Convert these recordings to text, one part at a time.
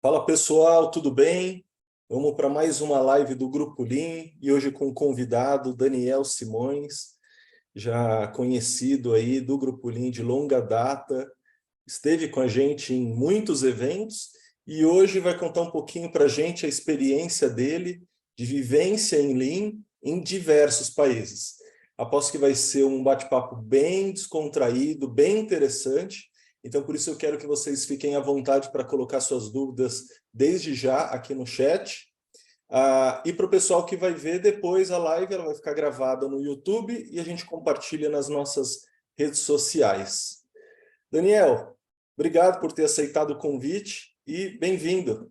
Fala pessoal, tudo bem? Vamos para mais uma live do Grupo Lean e hoje com o convidado Daniel Simões, já conhecido aí do Grupo Lean de longa data, esteve com a gente em muitos eventos e hoje vai contar um pouquinho para a gente a experiência dele de vivência em Lean em diversos países. Aposto que vai ser um bate-papo bem descontraído, bem interessante. Então, por isso eu quero que vocês fiquem à vontade para colocar suas dúvidas desde já aqui no chat. E para o pessoal que vai ver depois a live, ela vai ficar gravada no YouTube e a gente compartilha nas nossas redes sociais. Daniel, obrigado por ter aceitado o convite e bem-vindo.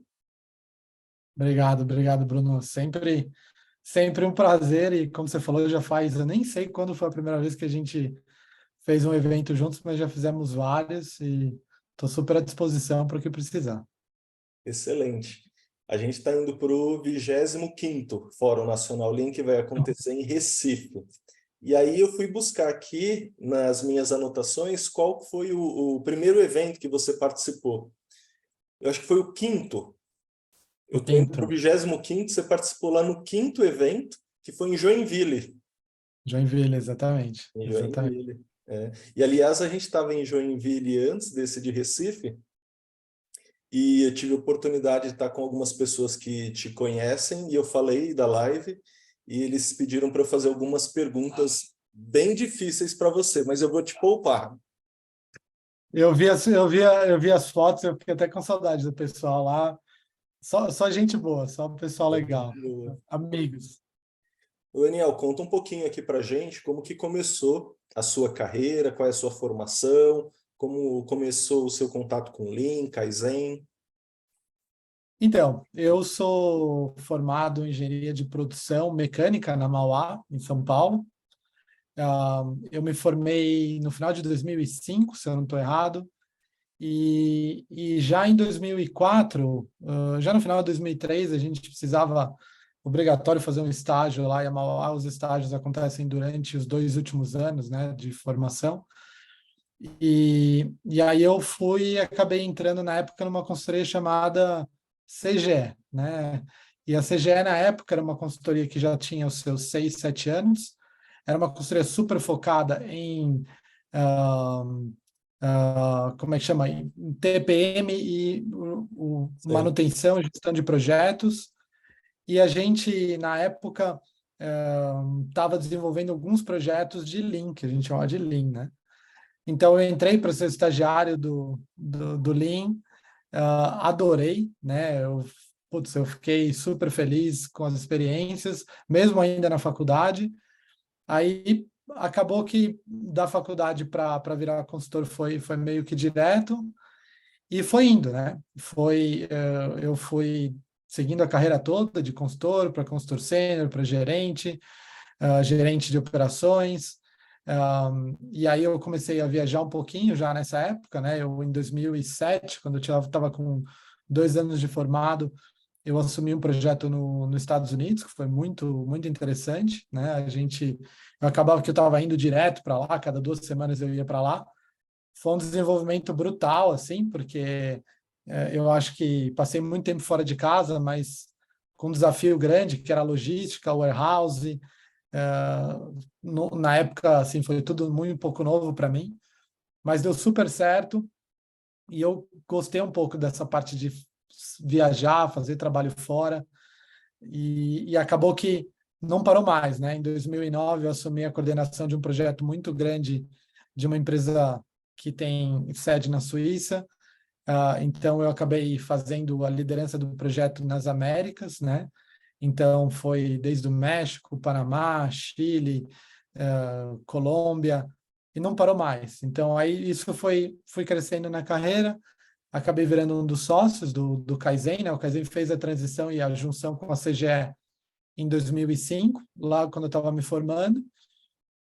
Obrigado, Bruno. Sempre um prazer e, como você falou, eu nem sei quando foi a primeira vez que a gente fez um evento juntos, mas já fizemos vários e estou super à disposição para o que precisar. Excelente. A gente está indo para o 25º Fórum Nacional Lean, que vai acontecer em Recife. E aí eu fui buscar aqui nas minhas anotações qual foi o primeiro evento que você participou. Eu acho que foi o quinto. Eu estou indo para o 25º, você participou lá no quinto evento, que foi em Joinville. Joinville, exatamente. Em Joinville. É. E, aliás, a gente estava em Joinville antes desse de Recife, e eu tive a oportunidade de estar com algumas pessoas que te conhecem, e eu falei da live, e eles pediram para eu fazer algumas perguntas bem difíceis para você, mas eu vou te poupar. Eu vi as fotos, eu fiquei até com saudade do pessoal lá. Só gente boa, só pessoal legal. Amigos. Daniel, conta um pouquinho aqui para a gente como que começou a sua carreira, qual é a sua formação, como começou o seu contato com Lean, Kaizen. Então, eu sou formado em engenharia de produção mecânica na Mauá, em São Paulo. Eu me formei no final de 2005, se eu não estou errado, e já em 2004, já no final de 2003, a gente precisava, obrigatório, fazer um estágio lá, e a Mauá, os estágios acontecem durante os 2 últimos anos, né, de formação. E aí eu acabei entrando na época numa consultoria chamada CGE, né? E a CGE na época era uma consultoria que já tinha os seus 6, 7 anos, era uma consultoria super focada em como é que chama? Em TPM e manutenção e gestão de projetos. E a gente, na época, estava desenvolvendo alguns projetos de Lean, que a gente chama de Lean, né? Então, eu entrei para ser estagiário do Lean, adorei, né? Eu fiquei super feliz com as experiências, mesmo ainda na faculdade. Aí, acabou que da faculdade para virar consultor foi meio que direto, e foi indo, né? Eu fui seguindo a carreira toda de consultor para consultor sênior, para gerente, gerente de operações. E aí eu comecei a viajar um pouquinho já nessa época, né? Eu, em 2007, quando eu estava com 2 anos de formado, eu assumi um projeto nos Estados Unidos, que foi muito interessante, né? Eu acabava que eu estava indo direto para lá, cada 2 semanas eu ia para lá. Foi um desenvolvimento brutal, assim, porque eu acho que passei muito tempo fora de casa, mas com um desafio grande, que era a logística, o warehouse. Na época, assim, foi tudo muito um pouco novo para mim, mas deu super certo, e eu gostei um pouco dessa parte de viajar, fazer trabalho fora, e acabou que não parou mais, né? Em 2009, eu assumi a coordenação de um projeto muito grande de uma empresa que tem sede na Suíça. Então, eu acabei fazendo a liderança do projeto nas Américas, né? Então, foi desde o México, Panamá, Chile, Colômbia, e não parou mais. Então, aí isso fui crescendo na carreira, acabei virando um dos sócios do Kaizen, né? O Kaizen fez a transição e a junção com a CGE em 2005, lá quando eu estava me formando,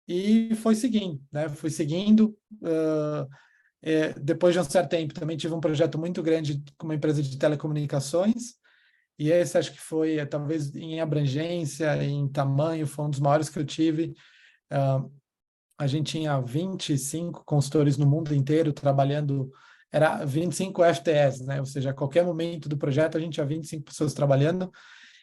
e foi seguindo, né? Fui seguindo. Depois de um certo tempo, também tive um projeto muito grande com uma empresa de telecomunicações, e esse acho que foi, talvez em abrangência, em tamanho, foi um dos maiores que eu tive. A gente tinha 25 consultores no mundo inteiro trabalhando era 25 FTEs, né? Ou seja, a qualquer momento do projeto a gente tinha 25 pessoas trabalhando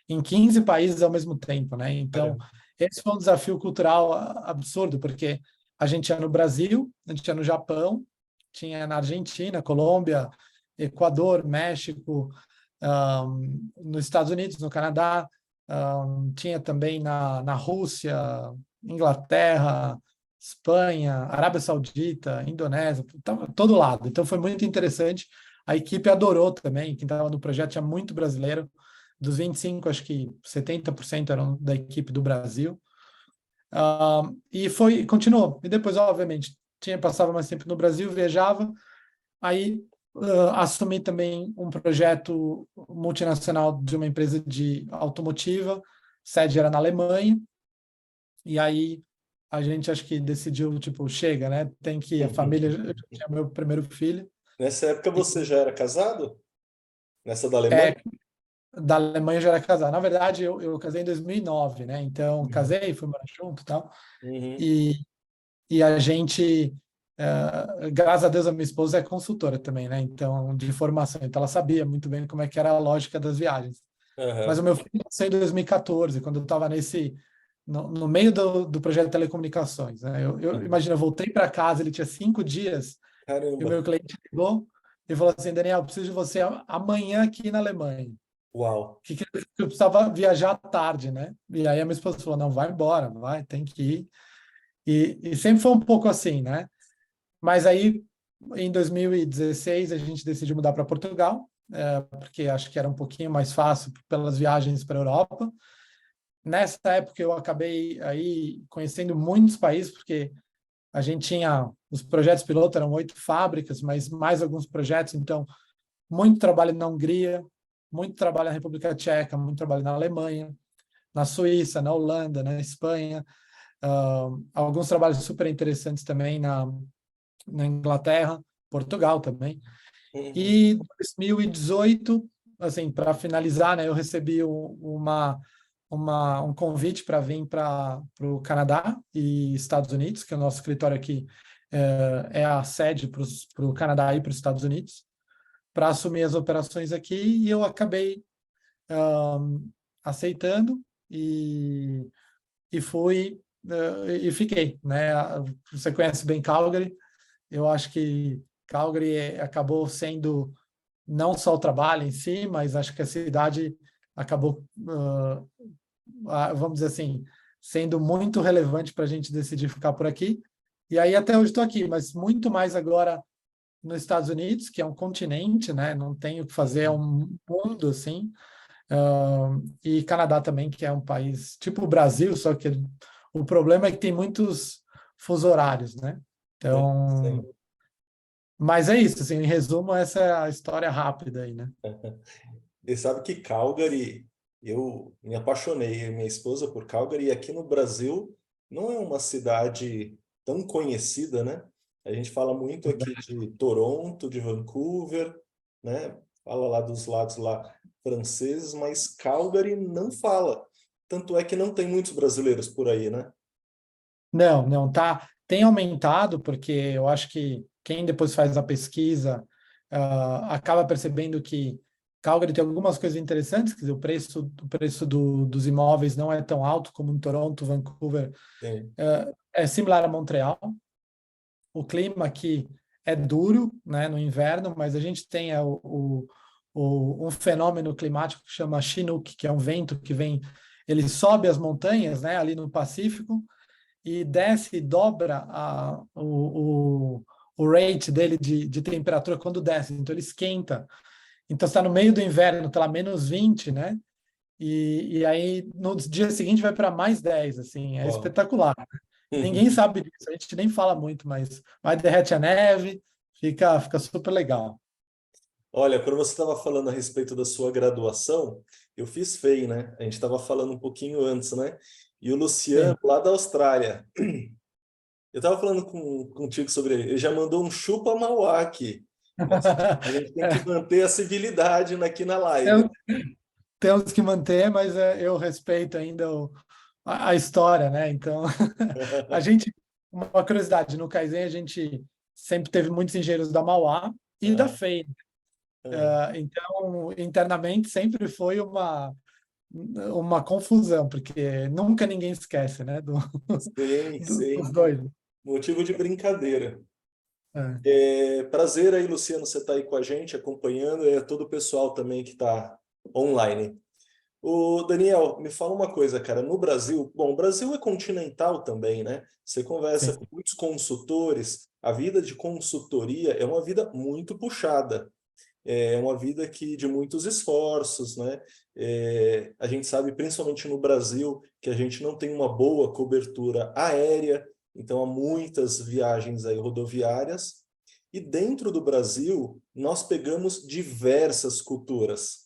em 15 países ao mesmo tempo, né? Então, Caramba. esse foi um desafio cultural absurdo, porque a gente tinha no Brasil, a gente tinha no Japão, tinha na Argentina, Colômbia, Equador, México, nos Estados Unidos, no Canadá, tinha também na Rússia, Inglaterra, Espanha, Arábia Saudita, Indonésia, todo lado. Então foi muito interessante. A equipe adorou também. Quem estava no projeto tinha muito brasileiro. Dos 25, acho que 70% eram da equipe do Brasil. E continuou. E depois, obviamente, passava mais tempo no Brasil, viajava. Aí assumi também um projeto multinacional de uma empresa de automotiva, sede era na Alemanha. E aí a gente acho que decidiu, tipo, chega, né? Tem que a família, eu já tinha meu primeiro filho. Nessa época E, você já era casado? Nessa da Alemanha? é, da Alemanha eu já era casado. Na verdade, eu casei em 2009, né? Então, Uhum. casei, fui morar junto e tal. Uhum. E, e a gente, graças a Deus, a minha esposa é consultora também, né? Então, de formação. Então, ela sabia muito bem como é que era a lógica das viagens. Mas o Aham. meu filho nasceu em 2014, quando eu estava no meio do projeto de telecomunicações, né? Imagina, eu voltei para casa, ele tinha 5 dias, e o Caramba. meu cliente ligou e falou assim: Daniel, eu preciso de você amanhã aqui na Alemanha. Uau. Que eu precisava viajar à tarde, né? E aí a minha esposa falou: não, vai embora, vai, tem que ir. E sempre foi um pouco assim, né? Mas aí, em 2016, a gente decidiu mudar para Portugal, porque acho que era um pouquinho mais fácil pelas viagens para a Europa. Nessa época, eu acabei aí conhecendo muitos países, porque a gente tinha os projetos piloto, eram 8 fábricas, mas mais alguns projetos, então, muito trabalho na Hungria, muito trabalho na República Tcheca, muito trabalho na Alemanha, na Suíça, na Holanda, na Espanha, alguns trabalhos super interessantes também na Inglaterra, Portugal também. Uhum. E 2018, assim, para finalizar, né, eu recebi um convite para vir para o Canadá e Estados Unidos, que é o nosso escritório aqui é a sede para o Canadá e para os Estados Unidos, para assumir as operações aqui, e eu acabei aceitando e fui e fiquei, né? Você conhece bem Calgary? Eu acho que Calgary acabou sendo não só o trabalho em si, mas acho que a cidade acabou, vamos dizer assim, sendo muito relevante para a gente decidir ficar por aqui. E aí até hoje estou aqui, mas muito mais agora nos Estados Unidos, que é um continente, né? Não tem o que fazer, é Uhum. um mundo assim. E Canadá também, que é um país tipo o Brasil, só que o problema é que tem muitos fuso horários, né? Então, Sim. mas é isso, assim, em resumo, essa é a história rápida aí, né? E sabe que Calgary, eu me apaixonei, eu e minha esposa, por Calgary, e aqui no Brasil não é uma cidade tão conhecida, né? A gente fala muito aqui de Toronto, de Vancouver, né? Fala lá dos lados lá franceses, mas Calgary não fala. Tanto é que não tem muitos brasileiros por aí, né? Não, não, tá. Tem aumentado, porque eu acho que quem depois faz a pesquisa acaba percebendo que Calgary tem algumas coisas interessantes, quer dizer, o preço dos imóveis não é tão alto como em Toronto, Vancouver, Sim. é similar a Montreal. O clima aqui é duro, né, no inverno, mas a gente tem um fenômeno climático que chama Chinook, que é um vento que vem, ele sobe as montanhas, né, ali no Pacífico, e desce e dobra o rate dele de temperatura quando desce, então ele esquenta. Então está no meio do inverno, está lá -20, né? E aí no dia seguinte vai para -10, assim, é Ó. espetacular. Ninguém sabe disso, a gente nem fala muito, mas vai derrete a neve, fica super legal. Olha, quando você estava falando a respeito da sua graduação, eu fiz FEI, né? A gente estava falando um pouquinho antes, né? E o Luciano, Sim. lá da Austrália, eu estava falando contigo sobre ele, ele já mandou um chupa Mauá aqui. Mas a gente tem que manter a civilidade aqui na live. É, temos que manter, mas eu respeito ainda a história, né? Então, a gente, uma curiosidade, no Kaizen a gente sempre teve muitos engenheiros da Mauá e da FEI. É. Então, internamente sempre foi uma confusão, porque nunca ninguém esquece, né, Sim, dos sim. dois. Motivo de brincadeira. É, Prazer aí, Luciano, você está aí com a gente, acompanhando, e todo o pessoal também que está online. O Daniel, me fala uma coisa, cara. No Brasil, bom, o Brasil é continental também, né? Você conversa sim. com muitos consultores, a vida de consultoria é uma vida muito puxada. É uma vida que de muitos esforços, né? A gente sabe, principalmente no Brasil, que a gente não tem uma boa cobertura aérea, então há muitas viagens aí rodoviárias. E dentro do Brasil, nós pegamos diversas culturas.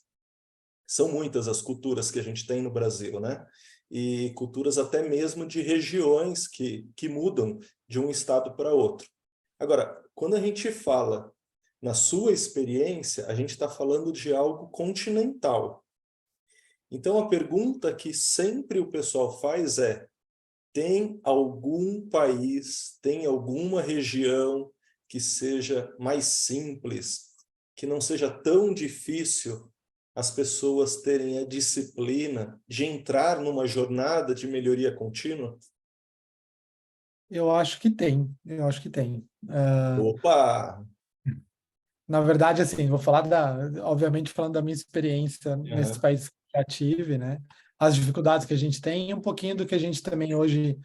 São muitas as culturas que a gente tem no Brasil, né? E culturas até mesmo de regiões que mudam de um estado para outro. Agora, quando a gente fala na sua experiência, a gente está falando de algo continental. Então, a pergunta que sempre o pessoal faz é: tem algum país, tem alguma região que seja mais simples, que não seja tão difícil as pessoas terem a disciplina de entrar numa jornada de melhoria contínua? Eu acho que tem, eu acho que tem. Opa! Na verdade, assim, vou falar obviamente falando da minha experiência nesses Uhum. países que já tive, né? As dificuldades que a gente tem e um pouquinho do que a gente também hoje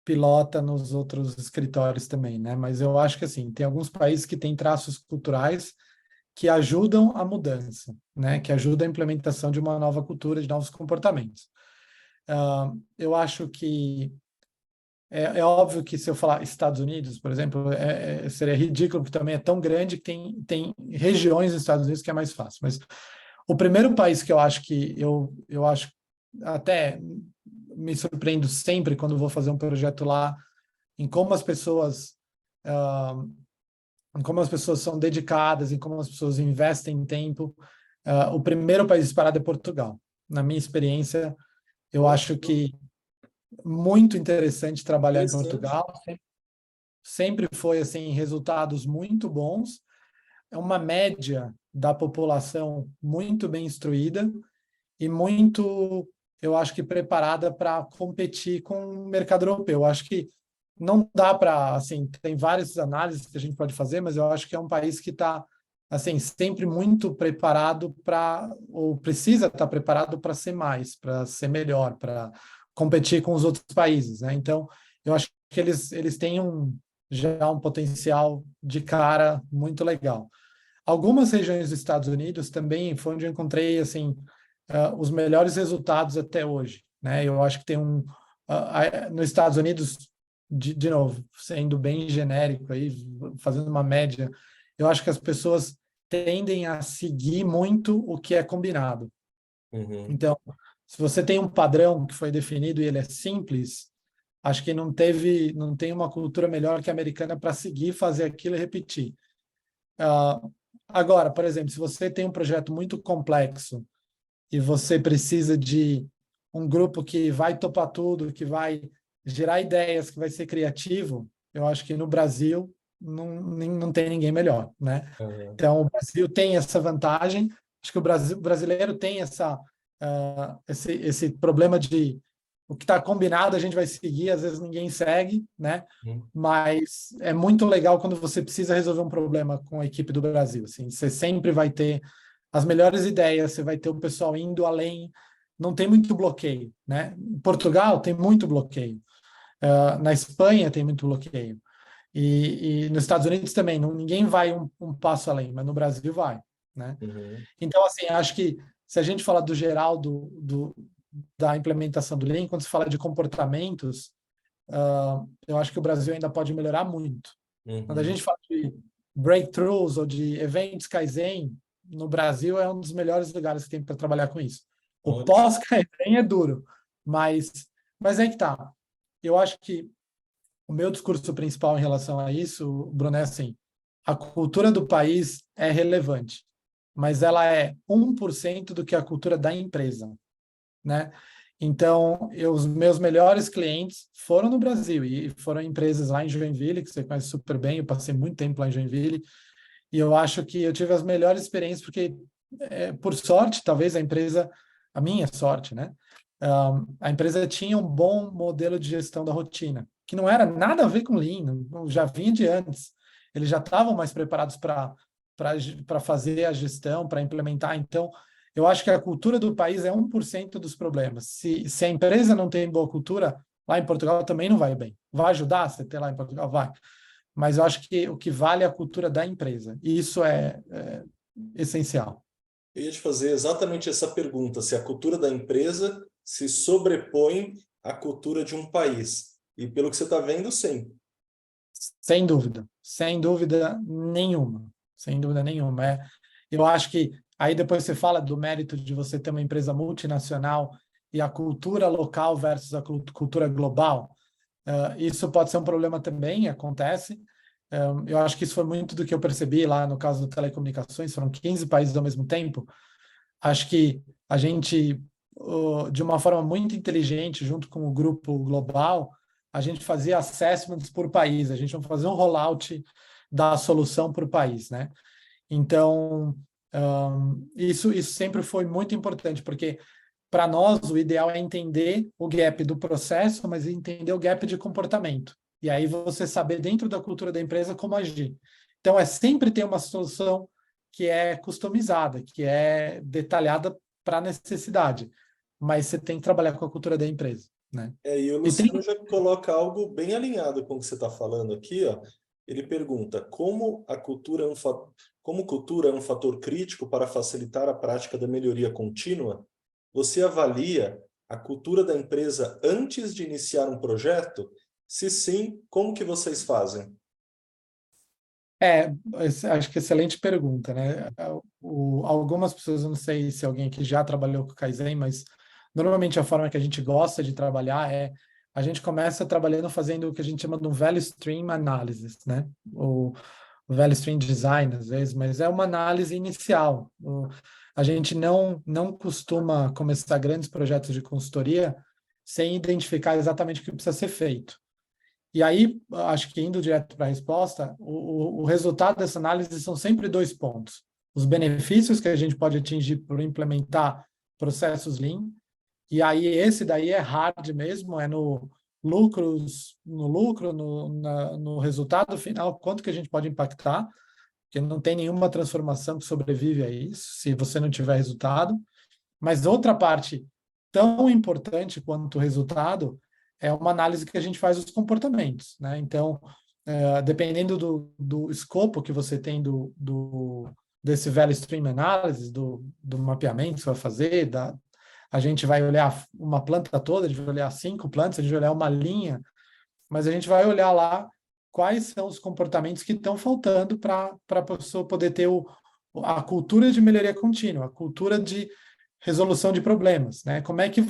pilota nos outros escritórios também, né? Mas eu acho que, assim, tem alguns países que têm traços culturais que ajudam a mudança, né? Que ajudam a implementação de uma nova cultura, de novos comportamentos. Eu acho que é óbvio que se eu falar Estados Unidos, por exemplo, seria ridículo, porque também é tão grande que tem regiões dos Estados Unidos que é mais fácil. Mas o primeiro país que eu acho que eu acho até me surpreendo sempre quando vou fazer um projeto lá, em como as pessoas ah, em como as pessoas são dedicadas, em como as pessoas investem tempo. O primeiro país disparado é Portugal. Na minha experiência, eu Olha, acho que muito interessante trabalhar em interessante. Portugal. Sempre foi assim resultados muito bons. É uma média da população muito bem instruída e muito, eu acho que preparada para competir com o mercado europeu. Eu acho que não dá para, assim, tem várias análises que a gente pode fazer, mas eu acho que é um país que está, assim, sempre muito preparado para, ou precisa estar preparado para ser mais, para ser melhor, para competir com os outros países, né? Então, eu acho que eles têm já um potencial de cara muito legal. Algumas regiões dos Estados Unidos também foi onde eu encontrei assim os melhores resultados até hoje, né? Eu acho que tem nos Estados Unidos, de novo, sendo bem genérico aí, fazendo uma média, eu acho que as pessoas tendem a seguir muito o que é combinado. Uhum. Então, se você tem um padrão que foi definido e ele é simples, acho que não tem uma cultura melhor que a americana para seguir, fazer aquilo e repetir. Agora, por exemplo, se você tem um projeto muito complexo e você precisa de um grupo que vai topar tudo, que vai gerar ideias, que vai ser criativo, eu acho que no Brasil não tem ninguém melhor, né? Uhum. Então, o Brasil tem essa vantagem. Acho que o brasileiro tem esse problema de o que está combinado a gente vai seguir, às vezes ninguém segue, né? Uhum. Mas é muito legal quando você precisa resolver um problema com a equipe do Brasil. Assim, você sempre vai ter as melhores ideias, você vai ter o pessoal indo além, não tem muito bloqueio, né? Em Portugal tem muito bloqueio, na Espanha tem muito bloqueio, e nos Estados Unidos também, ninguém vai um passo além, mas no Brasil vai, né? Uhum. Então, assim, acho que se a gente falar do geral da implementação do Lean, quando se fala de comportamentos, eu acho que o Brasil ainda pode melhorar muito. Quando a Uhum. gente fala de breakthroughs ou de eventos Kaizen, no Brasil é um dos melhores lugares que tem para trabalhar com isso. O Olha. pós-Kaizen é duro, mas é que tá. Eu acho que o meu discurso principal em relação a isso, Bruno, é assim, a cultura do país é relevante, mas ela é 1% do que a cultura da empresa, né? Então, os meus melhores clientes foram no Brasil e foram empresas lá em Joinville, que você conhece super bem, eu passei muito tempo lá em Joinville, E eu acho que eu tive as melhores experiências, porque, por sorte, talvez a minha sorte, né? A empresa tinha um bom modelo de gestão da rotina, que não era nada a ver com Lean, já vinha de antes. Eles já estavam mais preparados para fazer a gestão, para implementar. Então, eu acho que a cultura do país é 1% dos problemas. Se a empresa não tem boa cultura, lá em Portugal também não vai bem. Vai ajudar você ter lá em Portugal? Vai. Mas eu acho que o que vale é a cultura da empresa. E isso é essencial. Eu ia te fazer exatamente essa pergunta, se a cultura da empresa se sobrepõe à cultura de um país. E pelo que você está vendo, sim. Sem dúvida nenhuma. Sem dúvida nenhuma. Eu acho que aí depois você fala do mérito de você ter uma empresa multinacional e a cultura local versus a cultura global. Isso pode ser um problema também, acontece. Eu acho que isso foi muito do que eu percebi lá no caso das telecomunicações, foram 15 países ao mesmo tempo. Acho que a gente, de uma forma muito inteligente, junto com o grupo global, a gente fazia assessments por país, a gente não fazia um rollout da solução por país, né? Então, isso sempre foi muito importante, porque para nós o ideal é entender o gap do processo, mas entender o gap de comportamento. E aí você saber dentro da cultura da empresa como agir. Então, é sempre ter uma solução que é customizada, que é detalhada para a necessidade, mas você tem que trabalhar com a cultura da empresa, né? E o E tem Luciano já coloca algo bem alinhado com o que você está falando aqui, ó. Ele pergunta como cultura é um fator crítico para facilitar a prática da melhoria contínua. Você avalia a cultura da empresa antes de iniciar um projeto? Se sim, como que vocês fazem? Acho que excelente pergunta, né? Algumas pessoas, eu não sei se alguém aqui já trabalhou com Kaizen, mas normalmente a forma que a gente gosta de trabalhar a gente começa trabalhando fazendo o que a gente chama de um value stream analysis, né? O value stream design, às vezes, mas é uma análise inicial. A gente não costuma começar grandes projetos de consultoria sem identificar exatamente o que precisa ser feito. E aí, acho que indo direto para a resposta, o resultado dessa análise são sempre dois pontos. Os benefícios que a gente pode atingir por implementar processos Lean, e aí esse daí é hard mesmo, é no lucro, no resultado final, quanto que a gente pode impactar, porque não tem nenhuma transformação que sobrevive a isso, se você não tiver resultado. Mas outra parte tão importante quanto o resultado é uma análise que a gente faz dos comportamentos, né? Então, dependendo do escopo que você tem desse value stream analysis, do mapeamento que você vai fazer, a gente vai olhar uma planta toda, a gente vai olhar 5 plantas, a gente vai olhar uma linha, mas a gente vai olhar lá quais são os comportamentos que estão faltando para a pessoa poder ter a cultura de melhoria contínua, a cultura de resolução de problemas, né? Como é que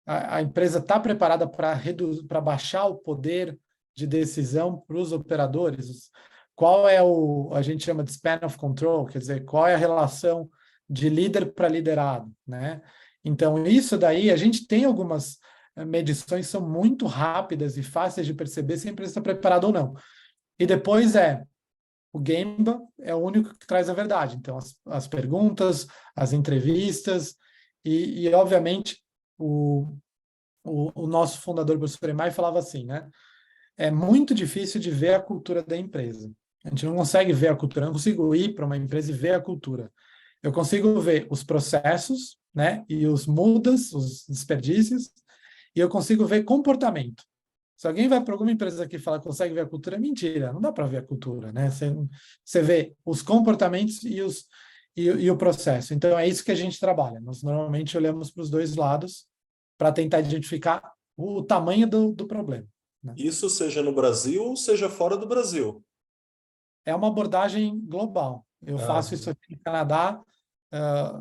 a empresa está preparada para baixar o poder de decisão para os operadores? Qual é a gente chama de span of control, quer dizer, qual é a relação de líder para liderado, né? Então, isso daí, a gente tem algumas medições que são muito rápidas e fáceis de perceber se a empresa está preparada ou não. E depois o Gemba é o único que traz a verdade. Então, as perguntas, as entrevistas e obviamente, o nosso fundador, o professor Emai, falava assim, né? É muito difícil de ver a cultura da empresa. A gente não consegue ver a cultura, eu não consigo ir para uma empresa e ver a cultura. Eu consigo ver os processos, né? E os mudas, os desperdícios, e eu consigo ver comportamento. Se alguém vai para alguma empresa que fala que consegue ver a cultura, é mentira, não dá para ver a cultura, né? Você vê os comportamentos e o processo. Então, é isso que a gente trabalha. Nós normalmente olhamos para os dois lados para tentar identificar o tamanho do problema, né? Isso seja no Brasil ou seja fora do Brasil? É uma abordagem global. Eu Ah, faço isso aqui no Canadá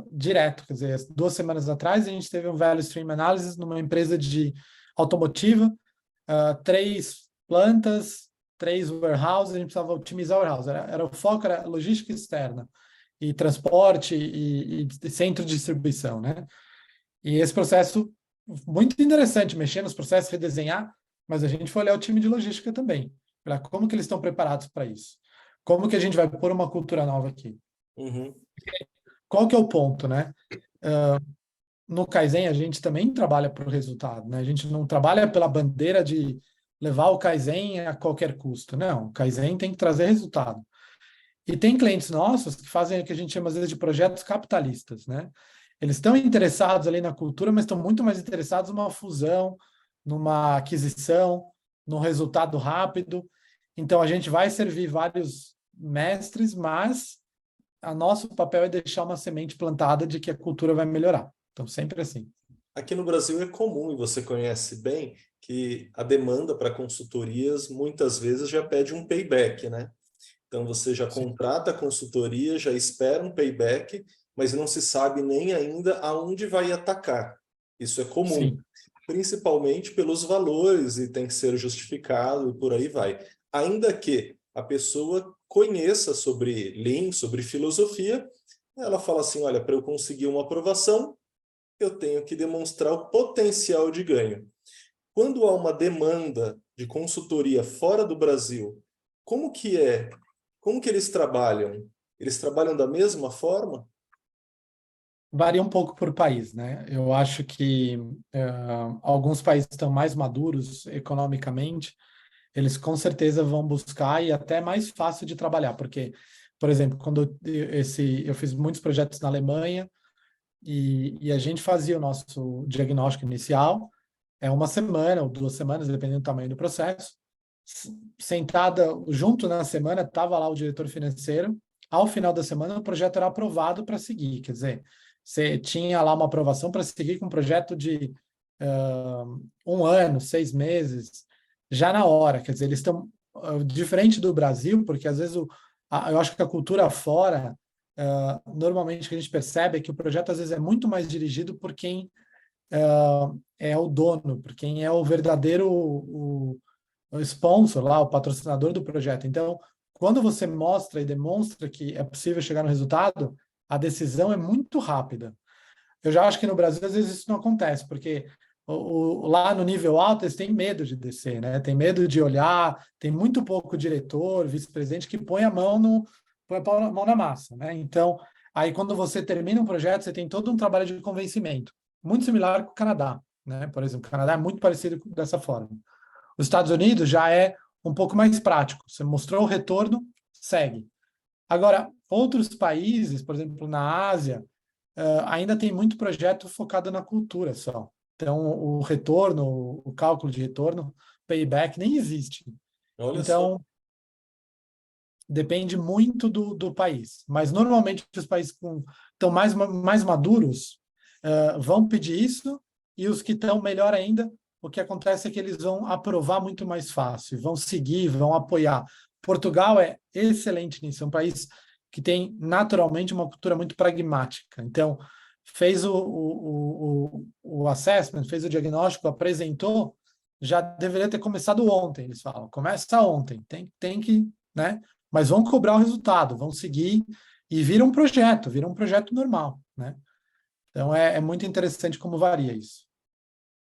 direto. Quer dizer, 2 semanas atrás, a gente teve um Value Stream Analysis numa empresa de automotiva, 3 plantas, 3 warehouses, a gente precisava otimizar o warehouse. O foco era logística externa e transporte e centro de distribuição, né? E esse processo, muito interessante, mexer nos processos, redesenhar, mas a gente foi olhar o time de logística também, para como que eles estão preparados para isso. Como que a gente vai pôr uma cultura nova aqui? Uhum. Qual que é o ponto, né? No Kaizen, a gente também trabalha para o resultado, né? A gente não trabalha pela bandeira de levar o Kaizen a qualquer custo. Não, o Kaizen tem que trazer resultado. E tem clientes nossos que fazem o que a gente chama, às vezes, de projetos capitalistas, né? Eles estão interessados ali na cultura, mas estão muito mais interessados numa fusão, numa aquisição, num resultado rápido. Então, a gente vai servir vários mestres, mas a nosso papel é deixar uma semente plantada de que a cultura vai melhorar. Então, sempre assim. Aqui no Brasil é comum, e você conhece bem, que a demanda para consultorias muitas vezes já pede um payback, né? Então você já Sim. contrata a consultoria, já espera um payback, mas não se sabe nem ainda aonde vai atacar. Isso é comum, Sim. principalmente pelos valores e tem que ser justificado e por aí vai. Ainda que a pessoa conheça sobre Lean, sobre filosofia, ela fala assim, olha, para eu conseguir uma aprovação, eu tenho que demonstrar o potencial de ganho. Quando há uma demanda de consultoria fora do Brasil, como que é? Como que eles trabalham? Eles trabalham da mesma forma? Varia um pouco por país, né? Eu acho que alguns países estão mais maduros economicamente, eles com certeza vão buscar e até é mais fácil de trabalhar, porque, por exemplo, eu fiz muitos projetos na Alemanha e a gente fazia o nosso diagnóstico inicial, uma semana ou 2 semanas, dependendo do tamanho do processo. Sentada junto na semana, estava lá o diretor financeiro. Ao final da semana, o projeto era aprovado para seguir. Quer dizer, você tinha lá uma aprovação para seguir com um projeto de 1 ano, 6 meses, já na hora. Quer dizer, eles estão diferente do Brasil, porque às vezes eu acho que a cultura fora, normalmente o que a gente percebe é que o projeto às vezes é muito mais dirigido por quem é o dono, por quem é o verdadeiro o sponsor lá, o patrocinador do projeto. Então, quando você mostra e demonstra que é possível chegar no resultado, a decisão é muito rápida. Eu já acho que no Brasil, às vezes, isso não acontece, porque lá no nível alto eles têm medo de descer, né? Tem medo de olhar, tem muito pouco diretor, vice-presidente que põe a mão na massa, né? Então, aí quando você termina um projeto, você tem todo um trabalho de convencimento, muito similar com o Canadá, né? Por exemplo, o Canadá é muito parecido dessa forma. Os Estados Unidos já é um pouco mais prático. Você mostrou o retorno, segue. Agora, outros países, por exemplo, na Ásia, ainda tem muito projeto focado na cultura só. Então, o retorno, o cálculo de retorno, payback, nem existe. Olha só. Então, depende muito do país. Mas, normalmente, os países que estão mais maduros vão pedir isso, e os que estão melhor ainda, o que acontece é que eles vão aprovar muito mais fácil, vão seguir, vão apoiar. Portugal é excelente nisso, é um país que tem naturalmente uma cultura muito pragmática. Então, fez o assessment, fez o diagnóstico, apresentou, já deveria ter começado ontem, eles falam. Começa ontem, tem que, né? Mas vão cobrar o resultado, vão seguir e vira um projeto normal, né? Então é muito interessante como varia isso.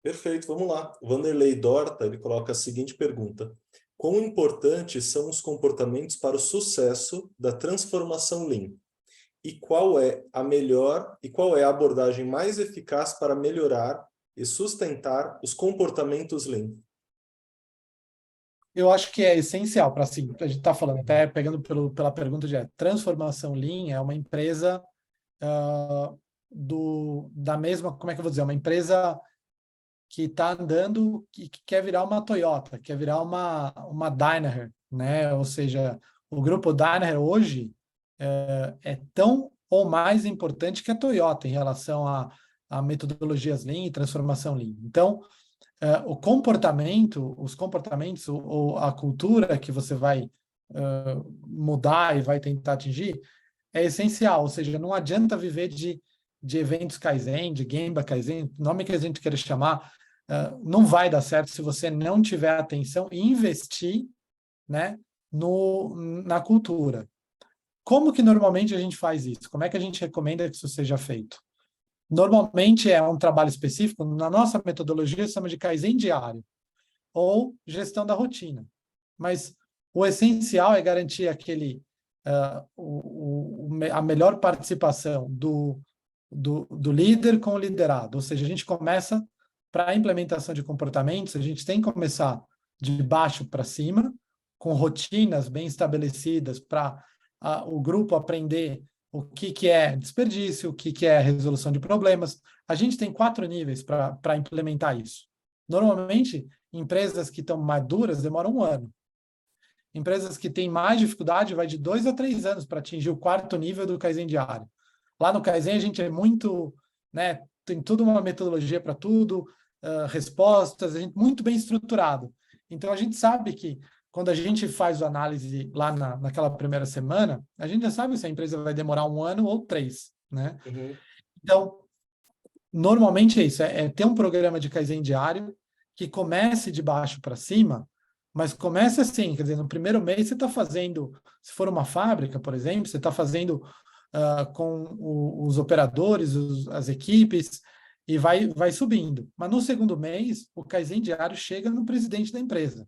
Perfeito, vamos lá. O Vanderlei Dorta, ele coloca a seguinte pergunta: quão importantes são os comportamentos para o sucesso da transformação Lean? E qual é a abordagem mais eficaz para melhorar e sustentar os comportamentos Lean? Eu acho que é essencial para assim, a gente está falando, até pegando pela pergunta de transformação Lean, é uma empresa da mesma, como é que eu vou dizer, uma empresa que está andando, que quer virar uma Toyota, quer virar uma Danaher, né? Ou seja, o grupo Danaher hoje é tão ou mais importante que a Toyota em relação a metodologias Lean e transformação Lean. Então, os comportamentos ou a cultura que você vai mudar e vai tentar atingir é essencial. Ou seja, não adianta viver de eventos Kaizen, de Gemba Kaizen, nome que a gente queira chamar, não vai dar certo se você não tiver atenção e investir, né, na cultura. Como que normalmente a gente faz isso? Como é que a gente recomenda que isso seja feito? Normalmente é um trabalho específico, na nossa metodologia chama de Kaizen diário ou gestão da rotina. Mas o essencial é garantir a melhor participação do líder com o liderado. Ou seja, a gente começa, para a implementação de comportamentos, a gente tem que começar de baixo para cima, com rotinas bem estabelecidas para o grupo aprender o que é desperdício, o que é resolução de problemas. A gente tem 4 níveis para implementar isso. Normalmente, empresas que estão maduras demoram 1 ano. Empresas que têm mais dificuldade vai de 2 a 3 anos para atingir o 4º nível do Kaizen diário. Lá no Kaizen a gente é muito, né, tem toda uma metodologia para tudo, respostas, a gente muito bem estruturado. Então a gente sabe que quando a gente faz a análise lá naquela primeira semana, a gente já sabe se a empresa vai demorar 1 ano ou 3, né? Uhum. Então, normalmente é isso, é ter um programa de Kaizen diário que comece de baixo para cima, mas comece assim, quer dizer, no primeiro mês você está fazendo, se for uma fábrica, por exemplo, você está fazendo com os operadores, as equipes, e vai subindo. Mas no segundo mês, o Kaizen diário chega no presidente da empresa.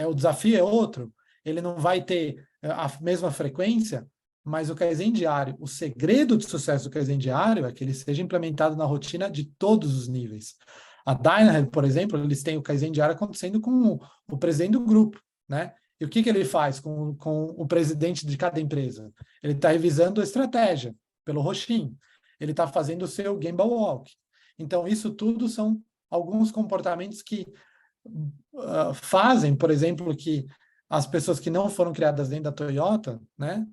O desafio é outro, ele não vai ter a mesma frequência, mas o Kaizen diário, o segredo de sucesso do Kaizen diário é que ele seja implementado na rotina de todos os níveis. A Dynahead, por exemplo, eles têm o Kaizen diário acontecendo com o presidente do grupo, né? E o que ele faz com o presidente de cada empresa? Ele está revisando a estratégia pelo Roshin. Ele está fazendo o seu Gemba Walk. Então, isso tudo são alguns comportamentos que fazem, por exemplo, que as pessoas que não foram criadas dentro da Toyota, né,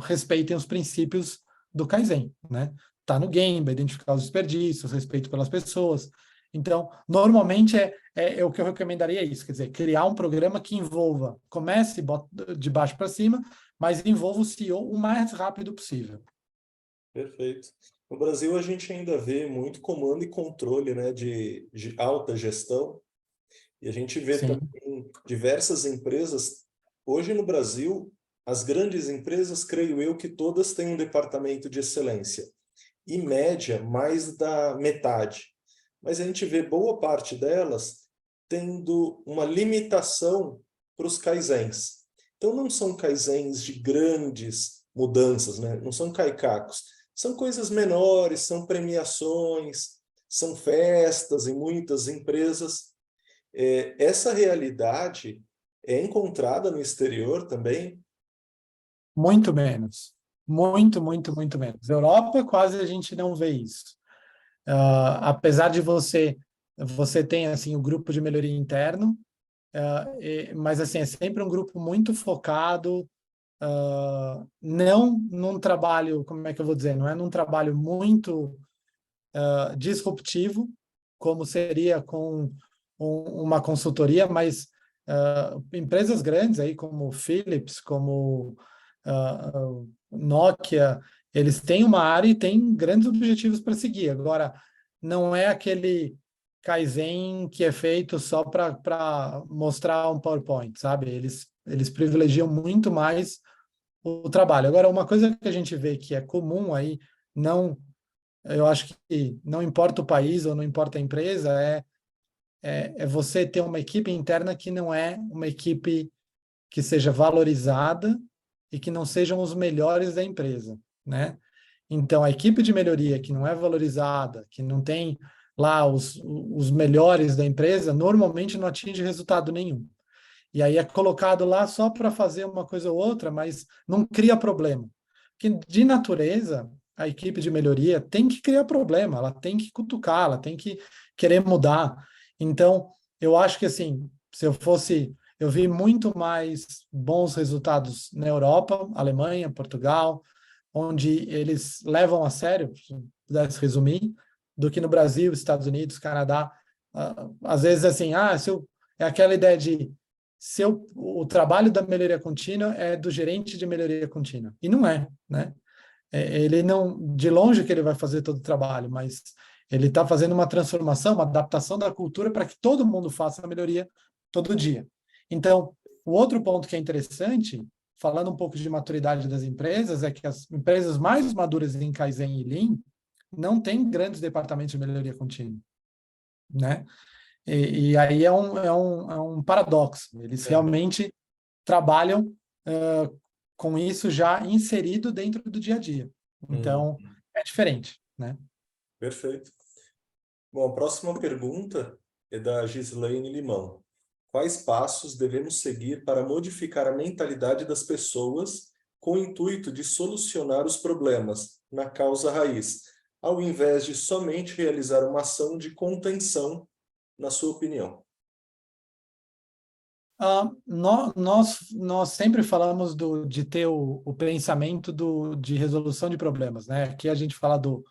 respeitem os princípios do Kaizen, né? Tá no Gemba, identificar os desperdícios, respeito pelas pessoas. Então, normalmente é o que eu recomendaria isso, quer dizer, criar um programa que envolva, comece de baixo para cima, mas envolva o CEO o mais rápido possível. Perfeito. No Brasil, a gente ainda vê muito comando e controle, né, de alta gestão, e a gente vê Sim. também diversas empresas. Hoje no Brasil, as grandes empresas, creio eu, que todas têm um departamento de excelência, e média, mais da metade. Mas a gente vê boa parte delas tendo uma limitação para os kaizens. Então, não são kaizens de grandes mudanças, né? Não são kaikakos. São coisas menores, são premiações, são festas em muitas empresas. Essa realidade é encontrada no exterior também? Muito menos. Muito, muito, muito menos. Europa, quase a gente não vê isso. Apesar de você tem assim o grupo de melhoria interno, mas assim é sempre um grupo muito focado, não num trabalho, como é que eu vou dizer, não é num trabalho muito disruptivo, como seria com uma consultoria, mas empresas grandes aí como Philips, como Nokia, eles têm uma área e têm grandes objetivos para seguir. Agora, não é aquele Kaizen que é feito só para mostrar um PowerPoint, sabe? Eles privilegiam muito mais o trabalho. Agora, uma coisa que a gente vê que é comum aí, eu acho que não importa o país ou não importa a empresa, é você ter uma equipe interna que não é uma equipe que seja valorizada e que não sejam os melhores da empresa, né? Então, a equipe de melhoria que não é valorizada, que não tem lá os melhores da empresa, normalmente não atinge resultado nenhum. E aí é colocado lá só para fazer uma coisa ou outra, mas não cria problema. Porque, de natureza, a equipe de melhoria tem que criar problema, ela tem que cutucar, ela tem que querer mudar. Então, eu acho que, assim, se eu fosse... Eu vi muito mais bons resultados na Europa, Alemanha, Portugal, onde eles levam a sério, se pudesse resumir, do que no Brasil, Estados Unidos, Canadá. Às vezes, assim, é aquela ideia de o trabalho da melhoria contínua é do gerente de melhoria contínua. E não é, né? Ele não, de longe que ele vai fazer todo o trabalho, mas ele está fazendo uma transformação, uma adaptação da cultura para que todo mundo faça a melhoria todo dia. Então, o outro ponto que é interessante, falando um pouco de maturidade das empresas, é que as empresas mais maduras em Kaizen e Lean não têm grandes departamentos de melhoria contínua, né? E aí é um paradoxo. Eles realmente trabalham com isso já inserido dentro do dia a dia. Então, é diferente, né? Perfeito. Bom, a próxima pergunta é da Gislaine Limão. Quais passos devemos seguir para modificar a mentalidade das pessoas com o intuito de solucionar os problemas na causa raiz, ao invés de somente realizar uma ação de contenção, na sua opinião? Nós sempre falamos de ter o pensamento de resolução de problemas, né? Aqui a gente fala do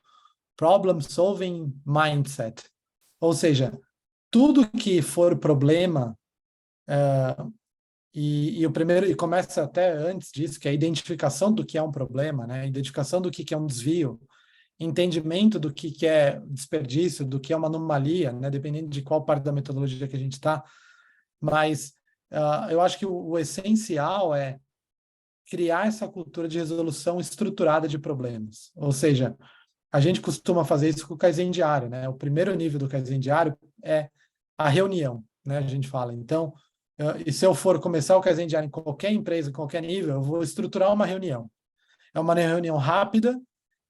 problem solving mindset, ou seja, tudo que for problema, e o primeiro, e começa até antes disso, que é a identificação do que é um problema, né? A identificação do que é um desvio, entendimento do que é desperdício, do que é uma anomalia, né? Dependendo de qual parte da metodologia que a gente está. Mas eu acho que o essencial é criar essa cultura de resolução estruturada de problemas. Ou seja, a gente costuma fazer isso com o Kaizen diário, né? O primeiro nível do Kaizen diário é a reunião, né? A gente fala. Então, e se eu for começar o Kaizen diário em qualquer empresa, em qualquer nível, eu vou estruturar uma reunião. É uma reunião rápida,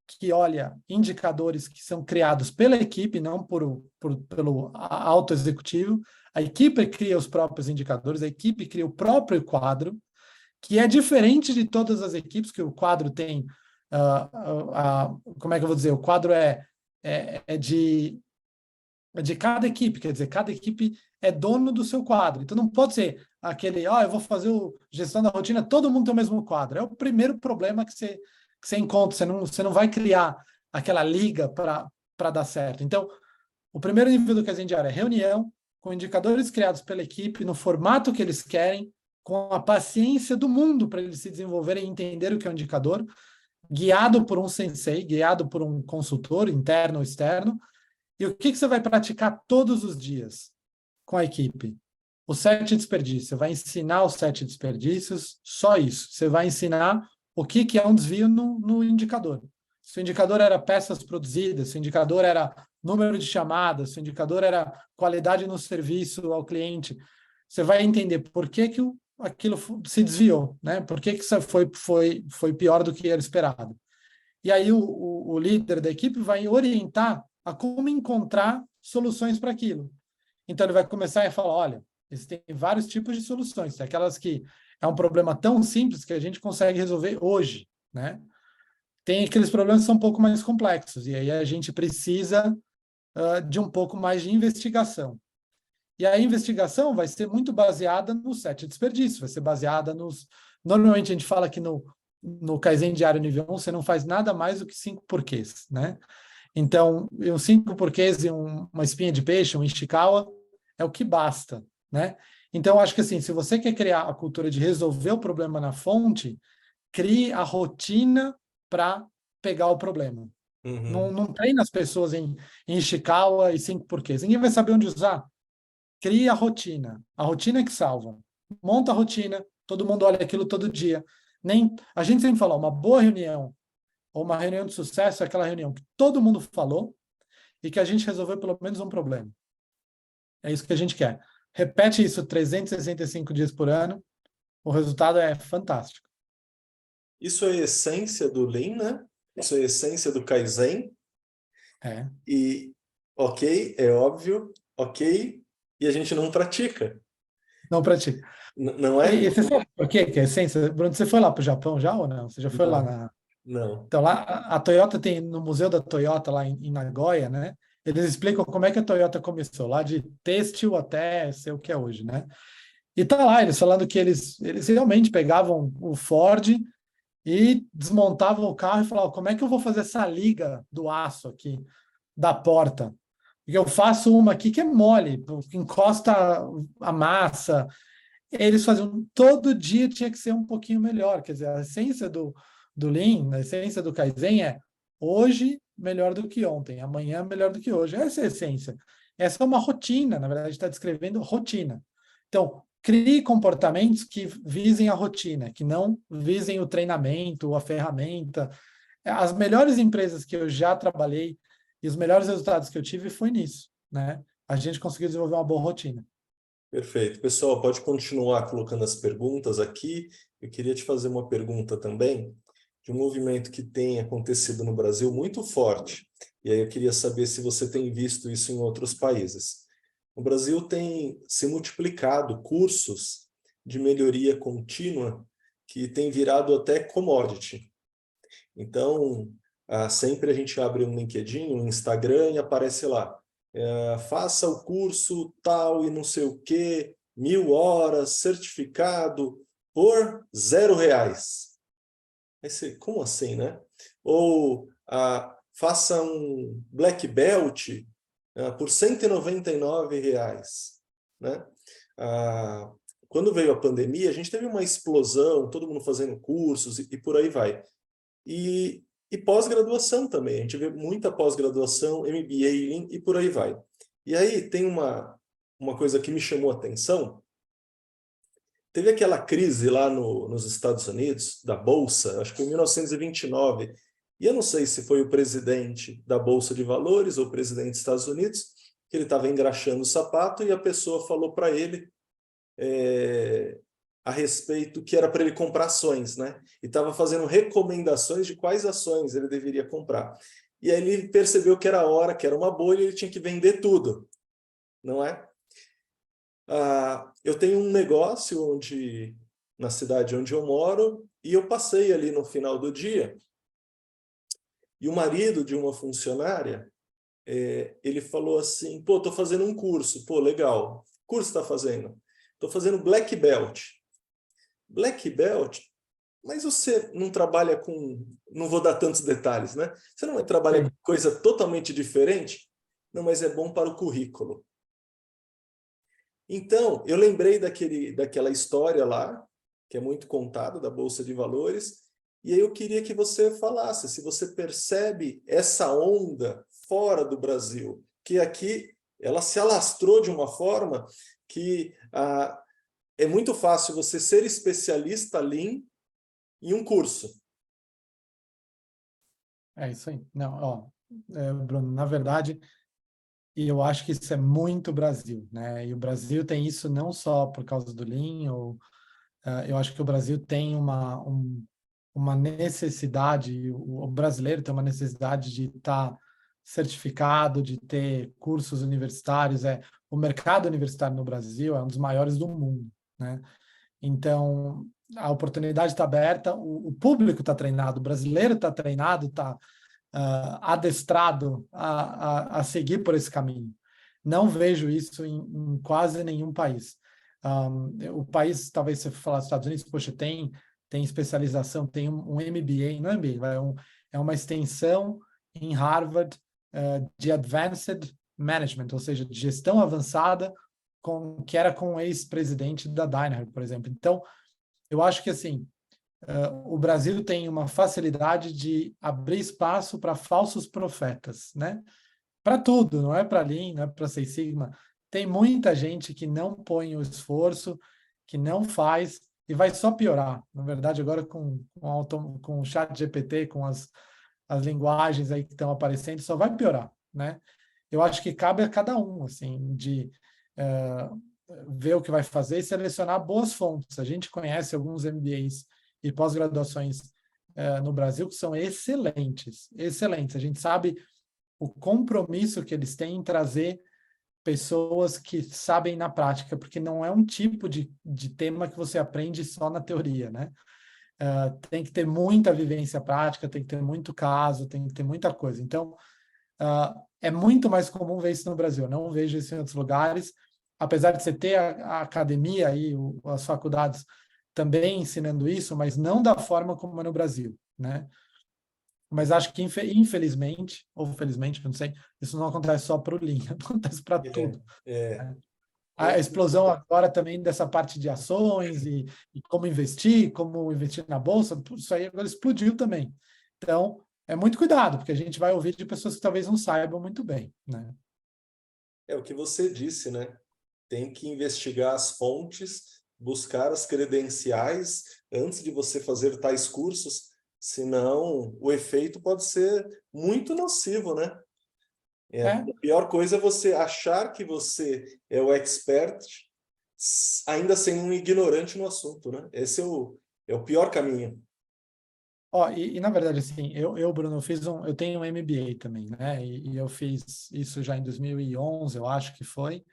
que olha indicadores que são criados pela equipe, não pelo alto executivo. A equipe cria os próprios indicadores, a equipe cria o próprio quadro, que é diferente de todas as equipes, que o quadro tem, como é que eu vou dizer? O quadro é de cada equipe, quer dizer, cada equipe é dono do seu quadro. Então não pode ser aquele, eu vou fazer gestão da rotina, todo mundo tem o mesmo quadro. É o primeiro problema que você encontra, você não vai criar aquela liga para dar certo. Então, o primeiro nível do Kaizen diário é reunião, com indicadores criados pela equipe, no formato que eles querem, com a paciência do mundo para eles se desenvolverem e entender o que é um indicador, guiado por um sensei, guiado por um consultor interno ou externo. E o que você vai praticar todos os dias com a equipe? O 7 desperdício. Você vai ensinar os 7 desperdícios, só isso. Você vai ensinar o que é um desvio no indicador. Se o indicador era peças produzidas, se o indicador era número de chamadas, se o indicador era qualidade no serviço ao cliente, você vai entender por que aquilo se desviou, né? Por que isso foi pior do que era esperado. E aí o líder da equipe vai orientar a como encontrar soluções para aquilo. Então ele vai começar a falar, olha, existem vários tipos de soluções, tem aquelas que é um problema tão simples que a gente consegue resolver hoje, né? Tem aqueles problemas que são um pouco mais complexos, e aí a gente precisa de um pouco mais de investigação. E a investigação vai ser muito baseada no 7 desperdício, vai ser baseada nos... Normalmente a gente fala que no Kaizen diário nível 1, você não faz nada mais do que 5 porquês, né? Então, 5 porquês e uma espinha de peixe, um Ishikawa, é o que basta, né? Então, acho que assim, se você quer criar a cultura de resolver o problema na fonte, crie a rotina para pegar o problema. Não treina as pessoas em Ishikawa e 5 porquês. Ninguém vai saber onde usar. Crie a rotina é que salva. Monta a rotina, todo mundo olha aquilo todo dia. A gente sempre fala, uma boa reunião ou uma reunião de sucesso é aquela reunião que todo mundo falou e que a gente resolveu pelo menos um problema. É isso que a gente quer. Repete isso 365 dias por ano, o resultado é fantástico. Isso é a essência do Lean, né? Isso é a essência do Kaizen. É. E, ok, é óbvio, ok, e a gente não pratica. Não pratica. Não é? E você sabe por quê que é essência? Bruno, você foi lá para o Japão já ou não? Você já foi lá Não, na... não. Então, lá, a Toyota tem, no Museu da Toyota, lá em Nagoya, né? Eles explicam como é que a Toyota começou, lá de têxtil até ser o que é hoje, né? E tá lá, eles falando que eles realmente pegavam o Ford e desmontavam o carro e falavam, como é que eu vou fazer essa liga do aço aqui, da porta? Porque eu faço uma aqui que é mole, encosta a massa. Eles faziam, todo dia tinha que ser um pouquinho melhor. Quer dizer, a essência do Lean, a essência do Kaizen é hoje melhor do que ontem, amanhã melhor do que hoje. Essa é a essência. Essa é uma rotina, na verdade, está descrevendo rotina. Então, crie comportamentos que visem a rotina, que não visem o treinamento, a ferramenta. As melhores empresas que eu já trabalhei e os melhores resultados que eu tive foi nisso, né? A gente conseguiu desenvolver uma boa rotina. Perfeito. Pessoal, pode continuar colocando as perguntas aqui. Eu queria te fazer uma pergunta também de um movimento que tem acontecido no Brasil muito forte. E aí eu queria saber se você tem visto isso em outros países. No Brasil tem se multiplicado cursos de melhoria contínua que tem virado até commodity. Então, sempre a gente abre um LinkedIn, um Instagram e aparece lá. Faça o curso tal e não sei o quê, 1.000 horas, certificado por R$ 0. Aí você, como assim, né? Ou faça um black belt por R$ 199, né? Ah, quando veio a pandemia, a gente teve uma explosão, todo mundo fazendo cursos e por aí vai. E pós-graduação também, a gente vê muita pós-graduação, MBA e por aí vai. E aí tem uma coisa que me chamou a atenção, teve aquela crise lá nos Estados Unidos, da Bolsa, acho que foi em 1929, e eu não sei se foi o presidente da Bolsa de Valores ou o presidente dos Estados Unidos, que ele estava engraxando o sapato e a pessoa falou para ele a respeito que era para ele comprar ações, né? E estava fazendo recomendações de quais ações ele deveria comprar. E aí ele percebeu que era a hora, que era uma bolha, e ele tinha que vender tudo, não é? Eu tenho um negócio na cidade onde eu moro, e eu passei ali no final do dia, e o marido de uma funcionária, ele falou assim, pô, tô fazendo um curso, pô, legal. Que curso está fazendo? Tô fazendo Black Belt. Black Belt, mas você não trabalha com... Não vou dar tantos detalhes, né? Você não trabalha com Sim. coisa totalmente diferente? Não, mas é bom para o currículo. Então, eu lembrei daquela história lá, que é muito contada, da Bolsa de Valores, e aí eu queria que você falasse, se você percebe essa onda fora do Brasil, que aqui ela se alastrou de uma forma que é muito fácil você ser especialista Lean em um curso. É isso aí. Não, ó, Bruno, na verdade, e eu acho que isso é muito Brasil, né? E o Brasil tem isso não só por causa do Lean, eu acho que o Brasil tem uma necessidade, o brasileiro tem uma necessidade de estar certificado, de ter cursos universitários. O mercado universitário no Brasil é um dos maiores do mundo, né? Então, a oportunidade está aberta, o público está treinado, o brasileiro está treinado, está adestrado a seguir por esse caminho. Não vejo isso em quase nenhum país. O país, talvez você falar dos Estados Unidos, poxa, tem especialização, tem um MBA, não é MBA, é uma extensão em Harvard de Advanced Management, ou seja, de gestão avançada, que era com o ex-presidente da Danaher, por exemplo. Então, eu acho que assim, o Brasil tem uma facilidade de abrir espaço para falsos profetas, né? Para tudo, não é para Lean, não é para Six Sigma. Tem muita gente que não põe o esforço, que não faz e vai só piorar. Na verdade, agora com o chat GPT, com as linguagens aí que estão aparecendo, só vai piorar, né? Eu acho que cabe a cada um, assim, de ver o que vai fazer e selecionar boas fontes. A gente conhece alguns MBAs e pós-graduações no Brasil que são excelentes, excelentes. A gente sabe o compromisso que eles têm em trazer pessoas que sabem na prática, porque não é um tipo de tema que você aprende só na teoria, né? Tem que ter muita vivência prática, tem que ter muito caso, tem que ter muita coisa. Então, é muito mais comum ver isso no Brasil. Eu não vejo isso em outros lugares, apesar de você ter a academia e as faculdades também ensinando isso, mas não da forma como é no Brasil, né? Mas acho que, infelizmente, ou felizmente, não sei, isso não acontece só para o Lean, acontece para tudo. É, Né? A eu, explosão agora também dessa parte de ações e como investir na bolsa, isso aí agora explodiu também. Então, é muito cuidado, porque a gente vai ouvir de pessoas que talvez não saibam muito bem, né? é o que você disse, né? Tem que investigar as fontes, buscar as credenciais antes de você fazer tais cursos, senão o efeito pode ser muito nocivo, né? A É, pior coisa é você achar que você é o expert ainda sendo um ignorante no assunto, né? Esse é o pior caminho. Na verdade, assim, Bruno, eu tenho um MBA também, né? E eu fiz isso já em 2011, eu acho que foi.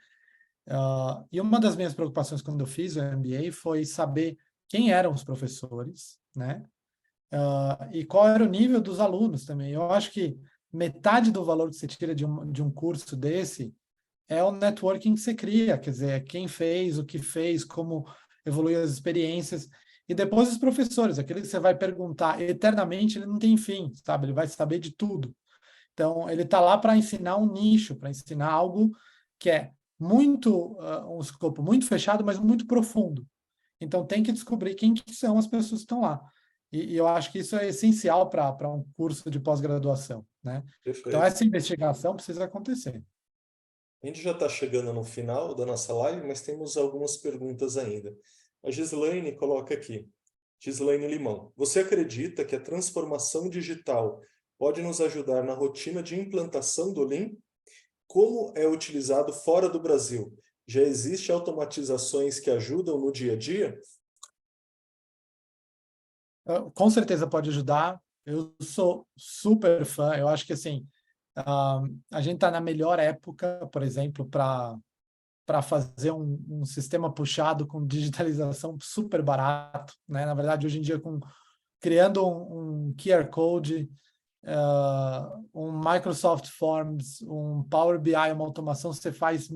E uma das minhas preocupações quando eu fiz o MBA foi saber quem eram os professores, né? E qual era o nível dos alunos também. Eu acho que metade do valor que você tira de um curso desse é o networking que você cria, quer dizer, quem fez, o que fez, como evoluiu as experiências. E depois os professores, aquele que você vai perguntar eternamente, ele não tem fim, sabe? Ele vai saber de tudo. Então, ele está lá para ensinar um nicho, para ensinar algo que é muito, um escopo muito fechado, mas muito profundo. Então, tem que descobrir quem que são as pessoas que estão lá. E eu acho que isso é essencial para um curso de pós-graduação, né? Então, Perfeito. essa investigação precisa acontecer. A gente já está chegando no final da nossa live, mas temos algumas perguntas ainda. A Gislaine coloca aqui. Gislaine Limão, você acredita que a transformação digital pode nos ajudar na rotina de implantação do Lean? Como é utilizado fora do Brasil? Já existem automatizações que ajudam no dia a dia? Com certeza pode ajudar. Eu sou super fã. Eu acho que assim a gente está na melhor época, por exemplo, para fazer um sistema puxado com digitalização super barato, né? Na verdade, hoje em dia, criando um QR Code, um Microsoft Forms, um Power BI, uma automação, você faz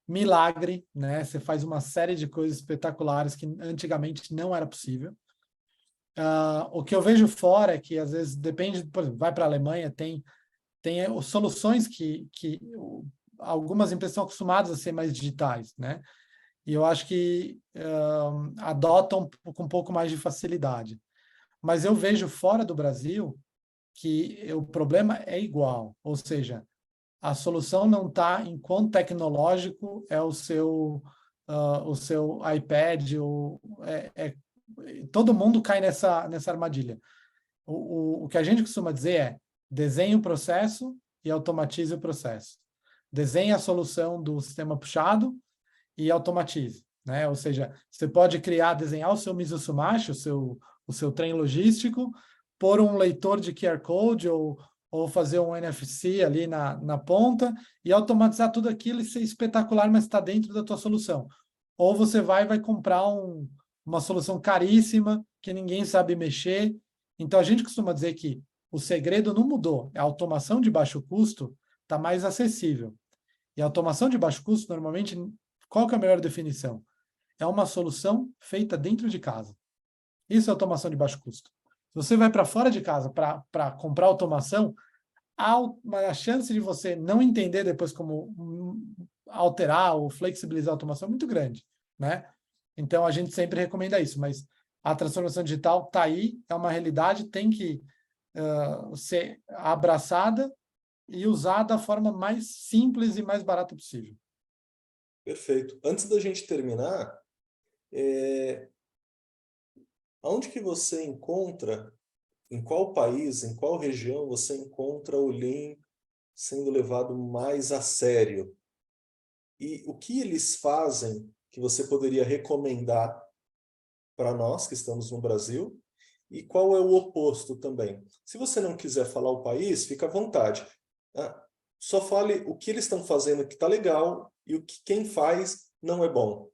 milagre, né? Você faz uma série de coisas espetaculares que antigamente não era possível. O que eu vejo fora é que, às vezes, depende, por exemplo, vai para a Alemanha, tem soluções que algumas empresas estão acostumadas a ser mais digitais, né? E eu acho que adotam com um pouco mais de facilidade. Mas eu vejo fora do Brasil que o problema é igual, ou seja, a solução não está em quão tecnológico é o seu iPad, todo mundo cai nessa armadilha. O que a gente costuma dizer é desenhe o processo e automatize o processo. Desenhe a solução do sistema puxado e automatize, né? Ou seja, você pode desenhar o seu Mizusumashi, o seu trem logístico, pôr um leitor de QR Code ou fazer um NFC ali na ponta e automatizar tudo aquilo e ser espetacular, mas está dentro da tua solução. Ou você vai comprar uma solução caríssima que ninguém sabe mexer. Então, a gente costuma dizer que o segredo não mudou. A automação de baixo custo está mais acessível. E a automação de baixo custo, normalmente, qual que é a melhor definição? É uma solução feita dentro de casa. Isso é automação de baixo custo. Se você vai para fora de casa para comprar automação, a chance de você não entender depois como alterar ou flexibilizar a automação é muito grande, né? Então, a gente sempre recomenda isso, mas a transformação digital está aí, é uma realidade, tem que ser abraçada e usada da forma mais simples e mais barata possível. Perfeito. Antes da gente terminar, onde que você encontra, em qual país, em qual região você encontra o Lean sendo levado mais a sério? E o que eles fazem que você poderia recomendar para nós que estamos no Brasil? E qual é o oposto também? Se você não quiser falar o país, fica à vontade. Só fale o que eles estão fazendo que está legal e o que quem faz não é bom.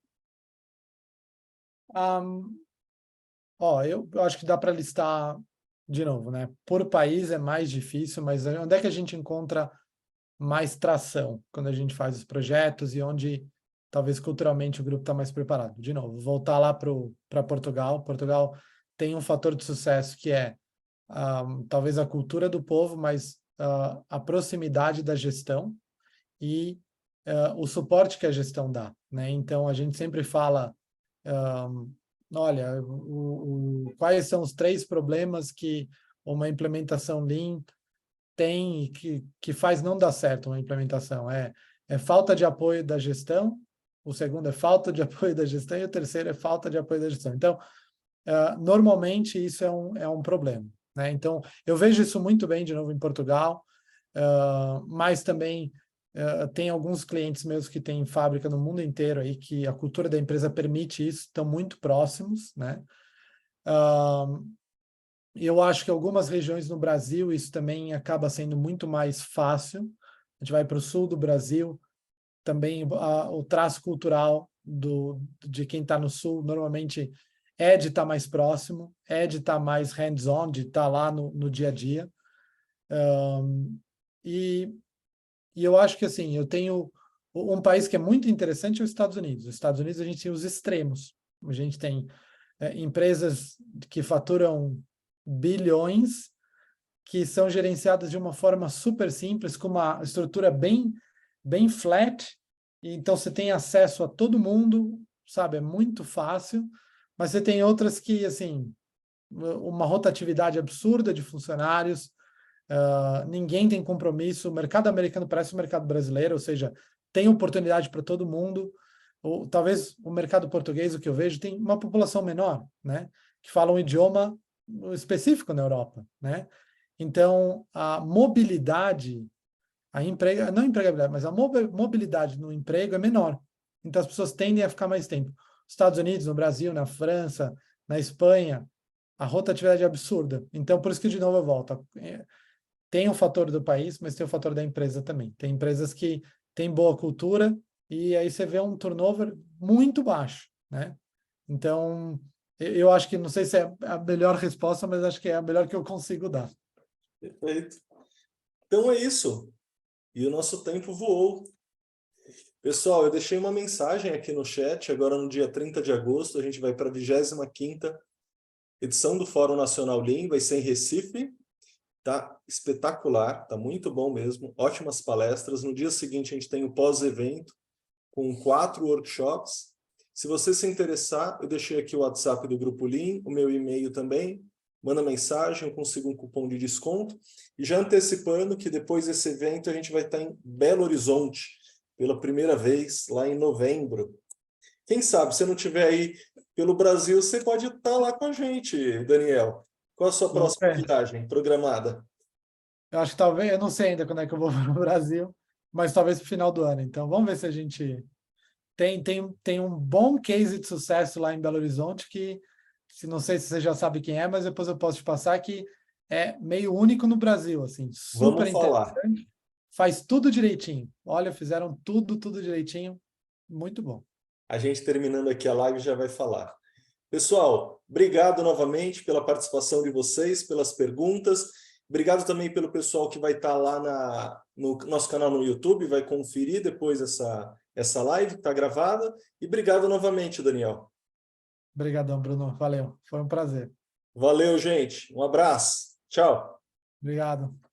Eu acho que dá para listar de novo, né? Por país é mais difícil, mas onde é que a gente encontra mais tração quando a gente faz os projetos e onde talvez culturalmente o grupo está mais preparado? De novo, voltar lá para Portugal. Portugal tem um fator de sucesso que é talvez a cultura do povo, mas a proximidade da gestão e o suporte que a gestão dá, né? Então, a gente sempre fala, olha, quais são os 3 problemas que uma implementação Lean tem e que faz não dar certo uma implementação? É falta de apoio da gestão, o segundo é falta de apoio da gestão e o terceiro é falta de apoio da gestão. Então, normalmente isso é um problema, né? Então, eu vejo isso muito bem, de novo, em Portugal, mas também tem alguns clientes meus que têm fábrica no mundo inteiro aí, que a cultura da empresa permite isso, estão muito próximos, né? Eu acho que algumas regiões no Brasil isso também acaba sendo muito mais fácil. A gente vai para o sul do Brasil, também o traço cultural de quem está no sul normalmente é de estar mais próximo, é de estar mais hands-on, de estar lá no dia a dia. E eu acho que assim, eu tenho um país que é muito interessante, é os Estados Unidos. Os Estados Unidos a gente tem os extremos. A gente tem empresas que faturam bilhões, que são gerenciadas de uma forma super simples, com uma estrutura bem flat, e então você tem acesso a todo mundo, sabe? É muito fácil, mas você tem outras que, assim, uma rotatividade absurda de funcionários, ninguém tem compromisso, o mercado americano parece o mercado brasileiro, ou seja, tem oportunidade para todo mundo, ou talvez o mercado português, o que eu vejo, tem uma população menor, né? Que fala um idioma específico na Europa, né? Então, a mobilidade, não empregabilidade, mas a mobilidade no emprego é menor. Então, as pessoas tendem a ficar mais tempo. Nos Estados Unidos, no Brasil, na França, na Espanha, a rotatividade é absurda. Então, por isso que, de novo, eu volto. Tem o fator do país, mas tem o fator da empresa também. Tem empresas que têm boa cultura e aí você vê um turnover muito baixo, né? Então, eu acho que, não sei se é a melhor resposta, mas acho que é a melhor que eu consigo dar. Perfeito. Então é isso. E o nosso tempo voou. Pessoal, eu deixei uma mensagem aqui no chat, agora no dia 30 de agosto, a gente vai para a 25ª edição do Fórum Nacional Lean, vai ser em Recife. Tá espetacular, tá muito bom mesmo, ótimas palestras. No dia seguinte a gente tem o pós-evento, com 4 workshops. Se você se interessar, eu deixei aqui o WhatsApp do Grupo Lean, o meu e-mail também. Manda mensagem, eu consigo um cupom de desconto. E já antecipando que depois desse evento a gente vai estar em Belo Horizonte, pela primeira vez, lá em novembro. Quem sabe, se não estiver aí pelo Brasil, você pode estar lá com a gente, Daniel. Qual a sua próxima viagem programada? Eu acho que talvez, eu não sei ainda quando é que eu vou para o Brasil, mas talvez no final do ano. Então, vamos ver se a gente tem um bom case de sucesso lá em Belo Horizonte, que não sei se você já sabe quem é, mas depois eu posso te passar, que é meio único no Brasil, assim, super Vamos falar. interessante, faz tudo direitinho. Olha, fizeram tudo direitinho, muito bom. A gente terminando aqui a live já vai falar. Pessoal, obrigado novamente pela participação de vocês, pelas perguntas. Obrigado também pelo pessoal que vai estar lá no nosso canal no YouTube, vai conferir depois essa live que está gravada. E obrigado novamente, Daniel. Obrigadão, Bruno. Valeu. Foi um prazer. Valeu, gente. Um abraço. Tchau. Obrigado.